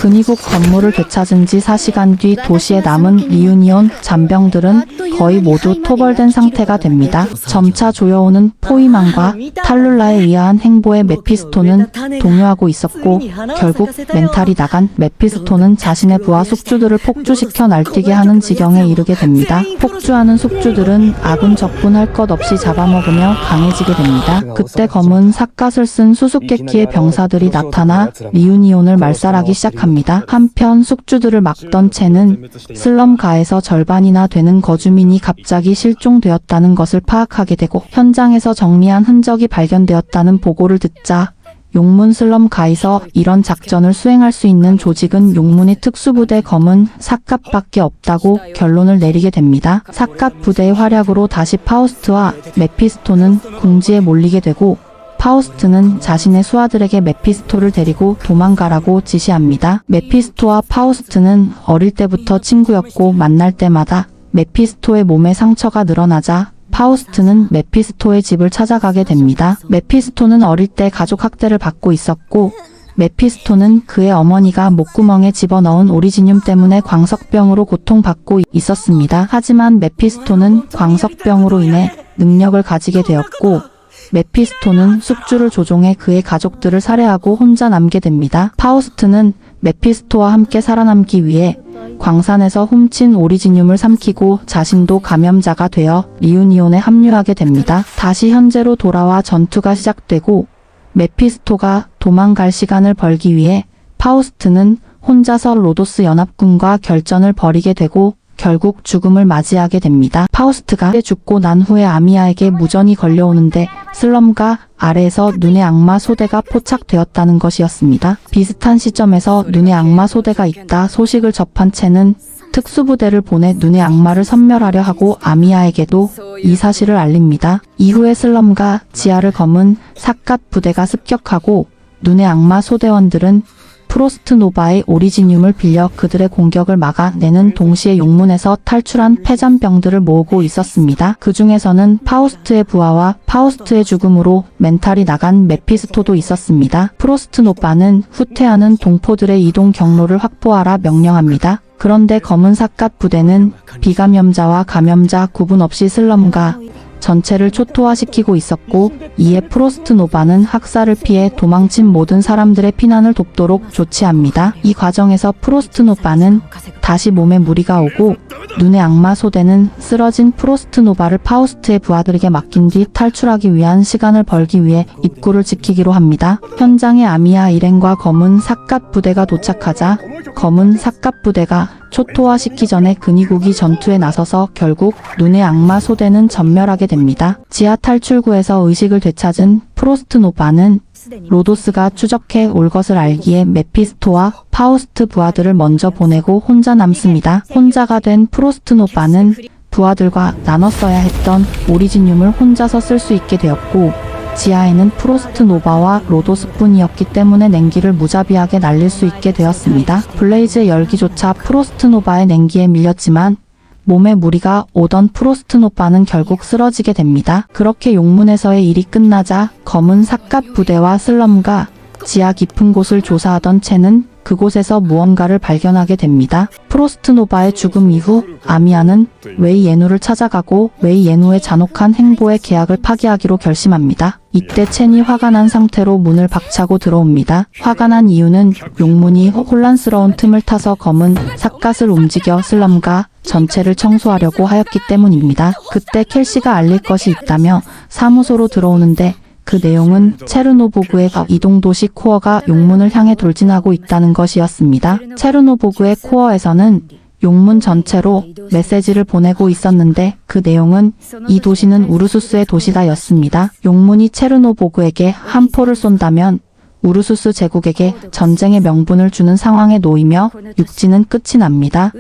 근위국 건물을 되찾은 지 4시간 뒤 도시에 남은 리유니온 잔병들은 거의 모두 토벌된 상태가 됩니다. 점차 조여오는 포위망과 탈룰라에 의한 행보에 메피스토는 동요하고 있었고, 결국 멘탈이 나간 메피스토는 자신의 부하 숙주들을 폭주시켜 날뛰게 하는 지경에 이르게 됩니다. 폭주하는 숙주들은 아군 적군 할 것 없이 잡아먹으며 강해지게 됩니다. 그때 검은 삿갓을 쓴 수수께끼의 병사들이 나타나 리유니온을 말살하기 시작합니다. 한편 숙주들을 막던 첸은 슬럼가에서 절반이나 되는 거주민이 갑자기 실종되었다는 것을 파악하게 되고, 현장에서 정리한 흔적이 발견되었다는 보고를 듣자 용문 슬럼가에서 이런 작전을 수행할 수 있는 조직은 용문의 특수부대 검은 삿갓밖에 없다고 결론을 내리게 됩니다. 삿갓 부대의 활약으로 다시 파우스트와 메피스토는 궁지에 몰리게 되고, 파우스트는 자신의 수하들에게 메피스토를 데리고 도망가라고 지시합니다. 메피스토와 파우스트는 어릴 때부터 친구였고, 만날 때마다 메피스토의 몸에 상처가 늘어나자 파우스트는 메피스토의 집을 찾아가게 됩니다. 메피스토는 어릴 때 가족 학대를 받고 있었고, 메피스토는 그의 어머니가 목구멍에 집어넣은 오리지늄 때문에 광석병으로 고통받고 있었습니다. 하지만 메피스토는 광석병으로 인해 능력을 가지게 되었고, 메피스토는 숙주를 조종해 그의 가족들을 살해하고 혼자 남게 됩니다. 파우스트는 메피스토와 함께 살아남기 위해 광산에서 훔친 오리지늄을 삼키고 자신도 감염자가 되어 리유니온에 합류하게 됩니다. 다시 현재로 돌아와 전투가 시작되고, 메피스토가 도망갈 시간을 벌기 위해 파우스트는 혼자서 로도스 연합군과 결전을 벌이게 되고 결국 죽음을 맞이하게 됩니다. 파우스트가 죽고 난 후에 아미아에게 무전이 걸려오는데 슬럼가 아래에서 눈의 악마 소대가 포착되었다는 것이었습니다. 비슷한 시점에서 눈의 악마 소대가 있다 소식을 접한 첸은 특수부대를 보내 눈의 악마를 섬멸하려 하고 아미아에게도 이 사실을 알립니다. 이후에 슬럼가 지하를 검은 삿갓 부대가 습격하고 눈의 악마 소대원들은 프로스트 노바의 오리지늄을 빌려 그들의 공격을 막아내는 동시에 용문에서 탈출한 패잔병들을 모으고 있었습니다. 그 중에서는 파우스트의 부하와 파우스트의 죽음으로 멘탈이 나간 메피스토도 있었습니다. 프로스트 노바는 후퇴하는 동포들의 이동 경로를 확보하라 명령합니다. 그런데 검은 삿갓 부대는 비감염자와 감염자 구분 없이 슬럼가 전체를 초토화시키고 있었고, 이에 프로스트 노바는 학살을 피해 도망친 모든 사람들의 피난을 돕도록 조치합니다. 이 과정에서 프로스트 노바는 다시 몸에 무리가 오고, 눈의 악마 소대는 쓰러진 프로스트 노바를 파우스트의 부하들에게 맡긴 뒤 탈출하기 위한 시간을 벌기 위해 입구를 지키기로 합니다. 현장에 아미아 일행과 검은 삿갓 부대가 도착하자 검은 삿갓 부대가 초토화시키기 전에 근위국이 전투에 나서서 결국 눈의 악마 소대는 전멸하게 됩니다. 지하 탈출구에서 의식을 되찾은 프로스트 노바는 로도스가 추적해 올 것을 알기에 메피스토와 파우스트 부하들을 먼저 보내고 혼자 남습니다. 혼자가 된 프로스트 노바는 부하들과 나눠 써야 했던 오리지늄을 혼자서 쓸 수 있게 되었고, 지하에는 프로스트 노바와 로도스뿐이었기 때문에 냉기를 무자비하게 날릴 수 있게 되었습니다. 블레이즈의 열기조차 프로스트 노바의 냉기에 밀렸지만 몸에 무리가 오던 프로스트 노바는 결국 쓰러지게 됩니다. 그렇게 용문에서의 일이 끝나자 검은 삿갓 부대와 슬럼가 지하 깊은 곳을 조사하던 첸은 그곳에서 무언가를 발견하게 됩니다. 프로스트 노바의 죽음 이후 아미아는 웨이 예누를 찾아가고 웨이 예누의 잔혹한 행보에 계약을 파기하기로 결심합니다. 이때 첸이 화가 난 상태로 문을 박차고 들어옵니다. 화가 난 이유는 용문이 혼란스러운 틈을 타서 검은 삿갓을 움직여 슬럼가 전체를 청소하려고 하였기 때문입니다. 그때 켈시가 알릴 것이 있다며 사무소로 들어오는데, 그 내용은 체르노보그의 이동도시 코어가 용문을 향해 돌진하고 있다는 것이었습니다. 체르노보그의 코어에서는 용문 전체로 메시지를 보내고 있었는데, 그 내용은 이 도시는 우르수스의 도시다 였습니다. 용문이 체르노보그에게 한 포를 쏜다면 우르수스 제국에게 전쟁의 명분을 주는 상황에 놓이며 육지는 끝이 납니다.